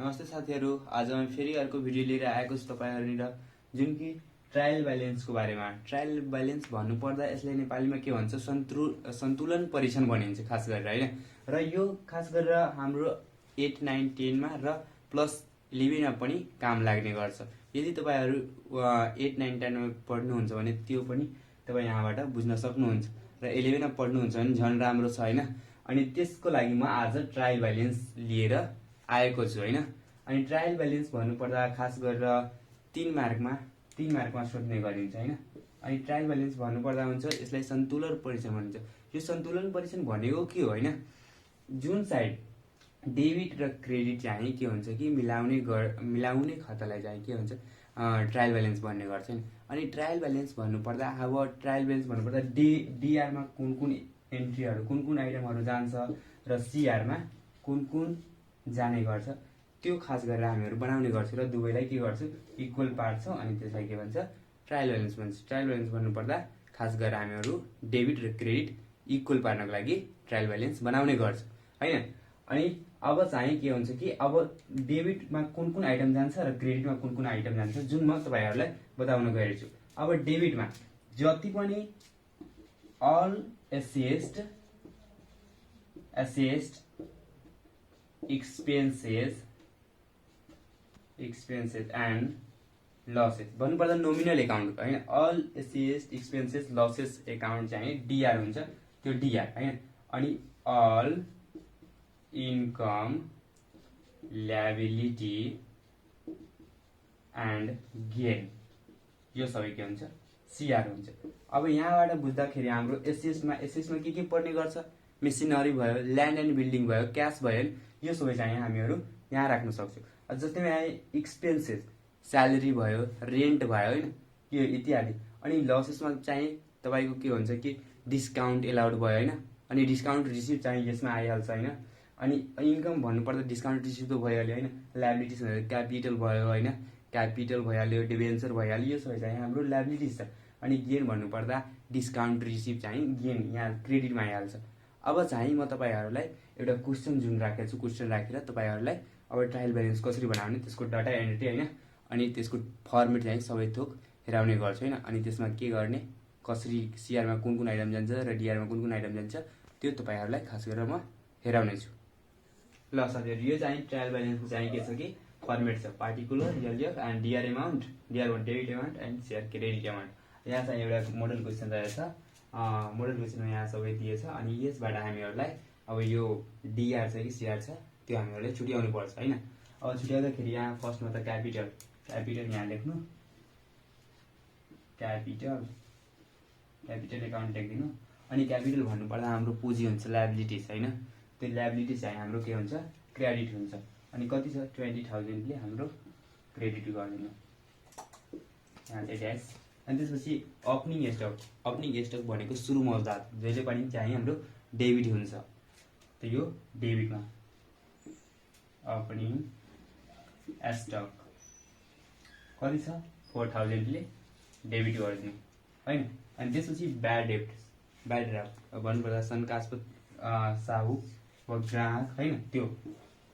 नमस्ते साथीहरु, आज म फेरि अर्को भिडियो लिएर आएको छु तपाईहरुनिर, जुन कि ट्रायल ब्यालेन्सको बारेमा। ट्रायल ब्यालेन्स भन्नुपर्दा यसलाई नेपालीमा के भन्छ, सन्तुलन परीक्षण भनिन्छ खास गरेर हैन। र यो खास गरेर हाम्रो 8, 9, 10 मा र प्लस 11 मा पनि काम लाग्ने गर्छ। यदि तपाईहरु 8, 9, 10 मा पढ्नुहुन्छ भने त्यो पनि तपाई यहाँबाट बुझ्न सक्नुहुन्छ र 11 मा पढ्नुहुन्छ भने झन् राम्रो छ हैन। अनि त्यसको लागि म आज ट्रायल ब्यालेन्स लिएर आएको छु हैन। अनि ट्रायल ब्यालेन्स भन्नुपर्दा खास गरेर 3 मार्कमा सोध्ने गरिन्छ हैन। अनि ट्रायल ब्यालेन्स भन्नुपर्दा हुन्छ यसलाई सन्तुलन परीक्षण भनिन्छ। यो सन्तुलन परीक्षण भनेको के हो हैन, जुन साइड डेबिट र क्रेडिट चाहिँ के हुन्छ कि मिलाउने खातालाई चाहिँ के हुन्छ ट्रायल ब्यालेन्स भन्ने गर्छ नि। अनि ट्रायल ब्यालेन्स भन्नुपर्दा डीआर मा कुन एन्ट्रीहरु कुन आइटमहरु जान्छ र सीआर मा कुन जाने गर्छ त्यो खास गरेर हामीहरु बनाउने गर्छौं र दुवैलाई के गर्छौं इक्वल पार्छौं। अनि त्यसलाई के भन्छ ट्रायल ब्यालेन्स भन्छ। ट्रायल ब्यालेन्स भन्नुपर्दा खास गरेर हामीहरु डेबिट र क्रेडिट इक्वल पार्नको लागि ट्रायल ब्यालेन्स बनाउने गर्छौं हैन। अनि अब चाहिँ के हुन्छ कि अब डेबिटमा कुन आइटम जान्छ र क्रेडिटमा कुन आइटम जान्छ जुन म तपाईहरुलाई बताउन गइरहेछु। अब डेबिटमा जति पनि all assessed expenses and losses भन्नुपर्दा नोमिनल एकाउन्ट हैन। All assessed expenses losses account चाहिँ डीआर हुन्छ, त्यो डीआर हैन। अनि all income liability and gain यो सबै के हुन्छ सीआर हुन्छ। अब यहाँबाट बुझ्दाखेरि हाम्रो एसेसमा के पर्ने गर्छ, मेसिनरी भयो, ल्यान्ड एन्ड बिल्डिङ भयो, क्याश भयो, यो सबै चाहिँ हामीहरु यहाँ राख्न सक्छौं। जस्तै यहाँ एक्सपेन्सेस स्यालेरी भयो, रेन्ट भयो हैन, यो इत्यादि। अनि लसेसमा चाहिँ तपाईको के हुन्छ कि डिस्काउन्ट एलाउड भयो हैन। अनि डिस्काउन्ट रिसिभ चाहिँ यसमा आइहाल्छ हैन। अनि इन्कम भन्नुपर्दा डिस्काउन्ट रिसिभ त भइहाल्यो हैन। लायबिलिटीज भनेको क्यापिटल भयो हैन, क्यापिटल भइहाल्यो, डिबेन्चर भइहाल्यो, यो सबै चाहिँ हाम्रो लायबिलिटीज छ। अनि गेन भन्नुपर्दा डिस्काउन्ट रिसिभ चाहिँ गेन यहाँ क्रेडिटमा आइहाल्छ। अब चाहिँ म तपाईहरुलाई एउटा क्वेशन जुन राखेको छु, क्वेशन राखेर तपाईहरुलाई अब ट्रायल ब्यालेन्स कसरी बनाउने त्यसको डाटा एन्ट्री हैन, अनि त्यसको फर्मेट चाहिँ सबै थोक हेराउने गर्छु हैन। अनि त्यसमा के गर्ने, कसरी सीआर मा कुन आइटम जान्छ र डीआर मा कुन आइटम जान्छ त्यो तपाईहरुलाई खास गरेर म हेराउने छु। ल साथीहरु, यो चाहिँ ट्रायल ब्यालेन्सको चाहिँ के छ कि फर्मेट छ, particular LF and DR amount, DR मा debit amount and CR credit amount. यहाँ चाहिँ एउटा मोडल क्वेशन रहेछ। मोडल क्वेशनमा यहाँ सबै दिएछ। अनि यसबाट हामीहरुलाई अब यो डीआर छ कि सीआर छ त्यो हामीहरुले छुट्याउनु पर्छ हैन। अब छुट्याउँदाखेरि यहाँ फर्स्टमा त क्यापिटल यहाँ लेख्नु, क्यापिटल अकाउन्ट लेख्दिनु। अनि क्यापिटल भन्नुपर्दा हाम्रो पुँजी हुन्छ, लायबिलिटीज हैन। त्यो लायबिलिटीज चाहिँ हाम्रो के हुन्छ क्रेडिट हुन्छ। अनि कति छ 20,000 ले हाम्रो क्रेडिट गरिदिनु यहाँ चाहिँ ड्यास। अनि त्यसपछि ओपनिङ स्टक भनेको सुरु मौजात जहिले पनि चाहिँ हाम्रो डेबिट हुन्छ, त यो डेबिटमा ओपनिङ स्टक कति छ 4,000 ले डेबिट गरिदिनु हैन। अनि त्यसपछि ब्याड डेब्ट भन्नुपर्दा शंकास्पद साहु वा ग्राहक हैन, त्यो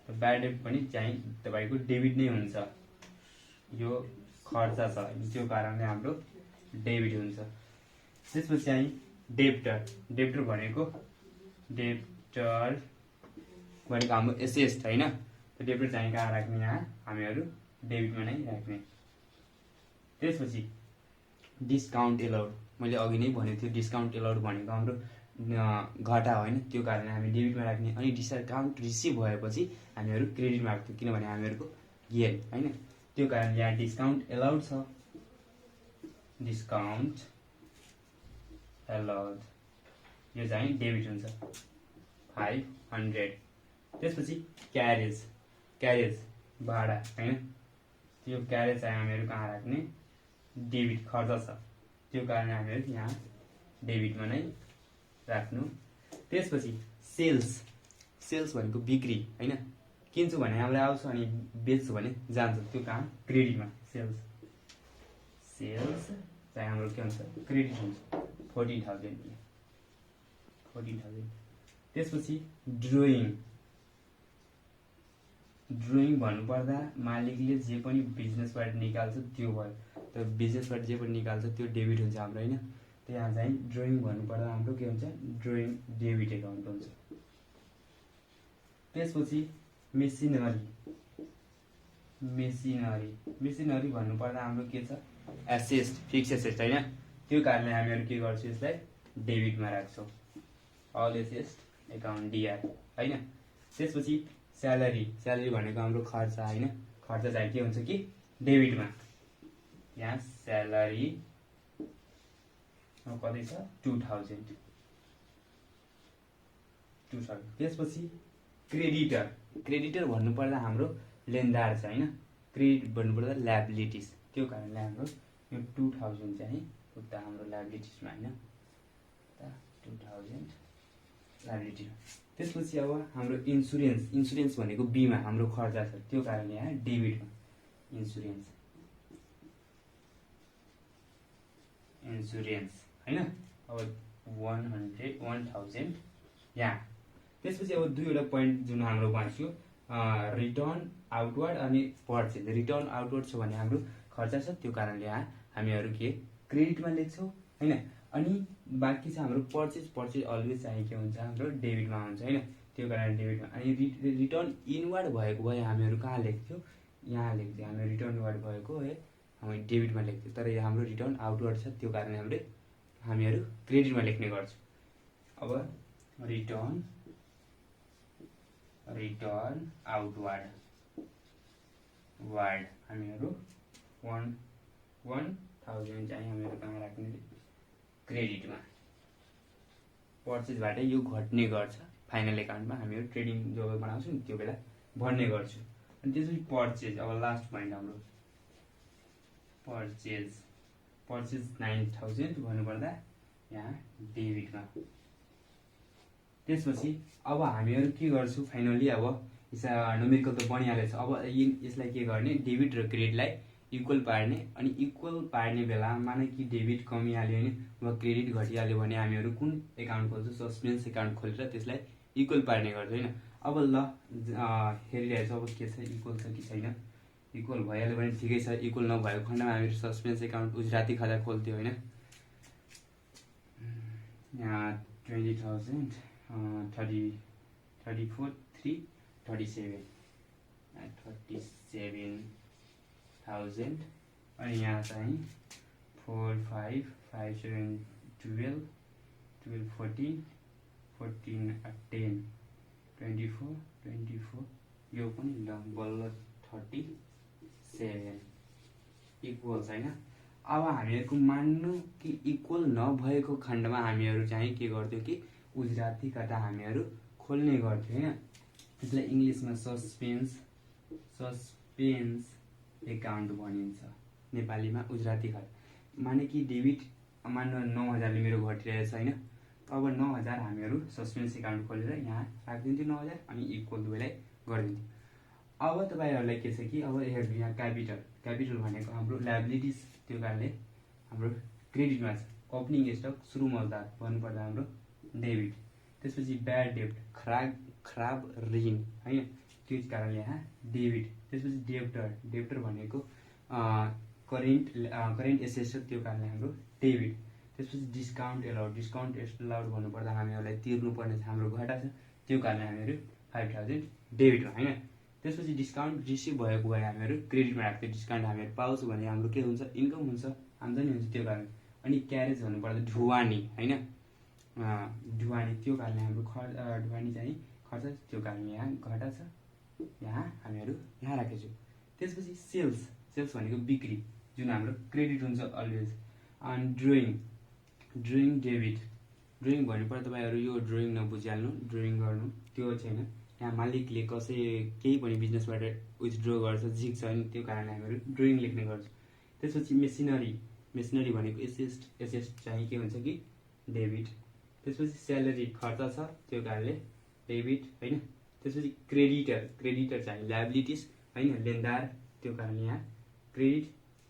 ब्याड डेब्ट पनि चाहिँ तपाईको डेबिट नै हुन्छ। यो खर्च छ त्यो कारणले हाम्रो डेबिट हुन्छ। त्यसपछि चाहिँ डेब्टर भनेको हाम्रो एसेट हैन। त्यो डेब्टर चाहिँ कहाँ राख्ने, यहाँ हामीहरु डेबिटमा नै राख्ने। त्यसपछि डिस्काउन्ट एलाउड, मैले अघि नै भनेको थिएँ डिस्काउन्ट एलाउड भनेको हाम्रो घाटा होइन, त्यो कारणले हामी डेबिटमा राख्ने। अनि डिस्काउन्ट रिसिभ भएपछि हामीहरु क्रेडिटमा राख्छौं किनभने हामीहरुको गेन हैन, त्यो कारणले यहाँ डिस्काउन्ट एलाउड छ, डिस्काउन्ट एलाउड यो चाहिँ डेबिट हुन्छ 500। त्यसपछि क्यारेज भाडा हैन, त्यो क्यारेज चाहिँ हामीहरु कहाँ राख्ने डेबिट खर्च छ, त्यो कारणले हामीहरु यहाँ डेबिटमा नै राख्नु। त्यसपछि सेल्स भनेको बिक्री हैन, किन्छु भने हाम्रो आउँछ अनि बेच्छु भने जान्छ, त्यो कहाँ क्रेडिटमा। सेल्स चाहिँ हाम्रो के हुन्छ क्रेडिट हुन्छ 14,000। त्यसपछि ड्रोइङ ड्रइङ भन्नुपर्दा मालिकले जे पनि बिजनेसबाट निकाल्छ त्यो भयो, त बिजनेसबाट जे पनि निकाल्छ त्यो डेबिट हुन्छ हाम्रो होइन। त्यहाँ चाहिँ ड्रइङ भन्नुपर्दा हाम्रो के हुन्छ, ड्रइङ डेबिट एकाउन्ट हुन्छ। त्यसपछि मेसिनरी, मेसिनरी भन्नुपर्दा हाम्रो के छ, एसेट, फिक्स एसेट होइन। त्यो कारणले हामीहरू के गर्छौँ, यसलाई डेबिटमा राख्छौँ, अल एसेट एकाउन्ट डिआर होइन। त्यसपछि स्यालेरी, स्यालेरी भनेको हाम्रो खर्च होइन, खर्च चाहिँ के हुन्छ कि डेबिटमा, यहाँ स्यालेरी कति छ 2000। त्यसपछि क्रेडिटर, क्रेडिटर भन्नुपर्दा हाम्रो लेनदार छ होइन, क्रेडिट भन्नुपर्दा ल्याबिलिटिज, त्यो कारणले हाम्रो यो 2000 चाहिँ उता हाम्रो ल्याबिलिटिजमा होइन, 2000 ल्याबिलिटी। त्यसपछि अब हाम्रो इन्सुरेन्स, इन्सुरेन्स भनेको बिमा, हाम्रो खर्च छ त्यो कारणले यहाँ डेबिटमा इन्सुरेन्स, इन्सुरेन्स होइन। अब 1000 यहाँ। त्यसपछि अब दुईवटा पोइन्ट जुन हाम्रो बाँच्यो, रिटर्न आउटवर्ड अनि पर्चेज। रिटर्न आउटवर्ड छ भने हाम्रो खर्च छ त्यो कारणले यहाँ हामीहरू के क्रेडिटमा लेख्छौँ होइन। अनि बाँकी छ हाम्रो पर्चेज, पर्चेज अलवेज चाहिँ के हुन्छ हाम्रो डेबिटमा हुन्छ होइन, त्यो कारण डेबिटमा। अनि रिटर्न इनवर्ड भएको भए हामीहरू कहाँ लेख्थ्यौँ, यहाँ लेख्थ्यौँ, हाम्रो रिटर्न वर्ड भएको है हामी डेबिटमा लेख्थ्यौँ, तर यहाँ हाम्रो रिटर्न आउटवर्ड छ त्यो कारणले हामीहरू क्रेडिटमा लेख्ने गर्छौँ। अब रिटर्न आउटवर्ड वर्ड हामीहरू 1000 चाहिँ हामीहरू कहाँ राख्ने, क्रेडिटमा। पर्चेजबाट यो घट्ने गर्छ, फाइनल एकाउन्टमा हामीहरू ट्रेडिङ जब बनाउँछौँ नि त्यो बेला भर्ने गर्छु। अनि त्यसपछि पर्चेज, अब लास्ट पोइन्ट हाम्रो पर्चेज, पर्चेज 9000 भन्नुपर्दा यहाँ डेबिटमा। त्यसपछि अब हामीहरू के गर्छौँ फाइनली, अब न्युमेरिकल त बनिहालेछ, अब यसलाई के गर्ने, डेबिट र क्रेडिटलाई इक्वल पार्ने। अनि इक्वल पार्ने बेला माने कि डेबिट कमिहाल्यो भने वा क्रेडिट घटिहाल्यो भने हामीहरू कुन एकाउन्ट खोल्छौँ, सस्पेन्स एकाउन्ट खोलेर त्यसलाई इक्वल पार्ने गर्छ होइन। अब ल हेरिरहेछ अब के छ, इक्वल छ कि छैन, इक्वल भइहाल्यो भने ठिकै छ, इक्वल नभएको खण्डमा हामीहरू सस्पेन्स एकाउन्ट उज्राती खाता खोल्थ्यो होइन। यहाँ 20,000 34 3 37 37,000। अनि यहाँ चाहिँ 4 5 5 7 12 12 14 14 10 24 24 यो पनि ल बल्ल 37 इक्वल छैन। अब हामीहरूको मान्नु कि इक्वल नभएको खण्डमा हामीहरू चाहिँ के गर्थ्यौँ कि उज्राती खाता हामीहरू खोल्ने गर्थ्यौँ होइन। त्यसलाई इङ्ग्लिसमा सस्पेन्स एकाउन्ट भनिन्छ, नेपालीमा उज्राती खाता। माने कि डेबिट मान्नु 9000ले मेरो घटिरहेछ होइन, अब 9000 हामीहरू सस्पेन्स एकाउन्ट खोलेर यहाँ राखिदिन्थ्यो 9000 अनि इक्वल दुवैलाई गरिदिन्थ्यो। अब तपाईँहरूलाई के छ कि अब हेर्नु यहाँ क्यापिटल, क्यापिटल भनेको हाम्रो ल्याबिलिटिज, त्यो कारणले हाम्रो क्रेडिटमा छ। ओपनिङ स्टक, सुरु मजदार भन्नुपर्दा हाम्रो डेबिट। त्यसपछि ब्याड डेब्ट, खराब ऋण होइन, त्यो कारणले यहाँ डेबिट। त्यसपछि डेब्टर, डेब्टर भनेको करेन्ट एसेट, त्यो कारणले हाम्रो डेबिट। त्यसपछि डिस्काउन्ट एलाउड, डिस्काउन्ट एलाउड भन्नुपर्दा हामीहरूलाई तिर्नुपर्ने हाम्रो घाटा छ त्यो कारणले हामीहरू 5000 डेबिटमा होइन। त्यसपछि डिस्काउन्ट रिसिभ भएको भए हामीहरू क्रेडिटमा राख्थ्यौँ, डिस्काउन्ट हामीहरू पाउँछौँ भने हाम्रो के हुन्छ, इन्कम हुन्छ, आम्दानी हुन्छ त्यो कारण। अनि क्यारेज भन्नुपर्दा ढुवानी होइन, ढुवानी, त्यो कारणले हाम्रो ढुवानी चाहिँ खर्च, त्यो कारणले यहाँ घाटा छ, यहाँ हामीहरू यहाँ राखेछौँ। त्यसपछि सेल्स, सेल्स भनेको बिक्री जुन हाम्रो क्रेडिट हुन्छ अलवेज। अनि ड्रइङ डेबिट, ड्रइङ भन्नुपर्दा तपाईँहरू यो ड्रइङ नबुझिहाल्नु, ड्रइङ गर्नु त्यो छैन। यहाँ मालिकले केही पनि बिजनेसबाट विथड्र गर्छ, झिक्छ अनि त्यो कारणले हामीहरू ड्रइङ लेख्ने गर्छौँ। त्यसपछि मेसिनरी भनेको एसेट चाहिँ के हुन्छ कि डेबिट। त्यसपछि स्यालेरी खर्च छ त्यो कारणले डेबिट होइन। त्यसपछि क्रेडिटर चाहिँ ल्याबिलिटिज होइन, लेनदार, त्यो कारणले यहाँ क्रेडिट।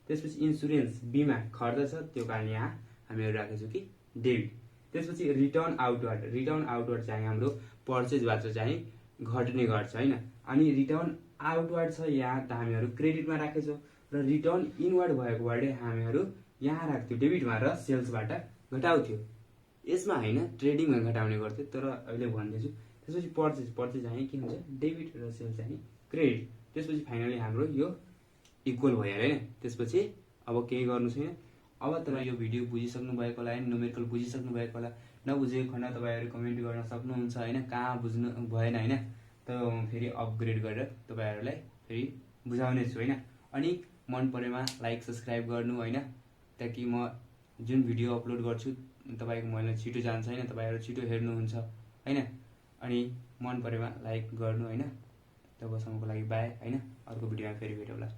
त्यसपछि इन्सुरेन्स बिमा खर्च छ त्यो कारणले यहाँ हामीहरू राखेछौँ कि डेबिट। त्यसपछि रिटर्न आउटवर्ड चाहिँ हाम्रो पर्चेजबाट चाहिँ घट्ने गर्छ होइन। अनि रिटर्न आउटवर्ड छ यहाँ त हामीहरू क्रेडिटमा राखेछौँ र रिटर्न इनवर्ड भएको बारे हामीहरू यहाँ राख्थ्यो डेबिटमा र सेल्सबाट घटाउँथ्यो। यसमा होइन ट्रेडिङमा घटाउने गर्थ्यो, तर अहिले भन्दैछु। त्यसपछि पर्चेज चाहिँ के हुन्छ डेबिट र सेल्स चाहिँ क्रेडिट। त्यसपछि फाइनली हाम्रो यो इक्वल भयो होइन। त्यसपछि अब केही गर्नु छैन। अब तपाईँ यो भिडियो बुझिसक्नु भएको होला होइन, न्युमेरिकल बुझिसक्नु भएको होला। नबुझेको खण्ड तपाईँहरू कमेन्ट गर्न सक्नुहुन्छ होइन, कहाँ बुझ्नु भएन होइन, त फेरि अपग्रेड गरेर तपाईँहरूलाई फेरि बुझाउने छु होइन। अनि मन परेमा लाइक सब्सक्राइब गर्नु होइन, ताकि म जुन भिडियो अपलोड गर्छु तपाईँको मोबाइलमा छिटो जान्छ होइन, तपाईँहरू छिटो हेर्नुहुन्छ होइन। अनि मन परेमा लाइक गर्नु होइन। तबसम्मको लागि बाई होइन, अर्को भिडियोमा फेरि भेटौँला।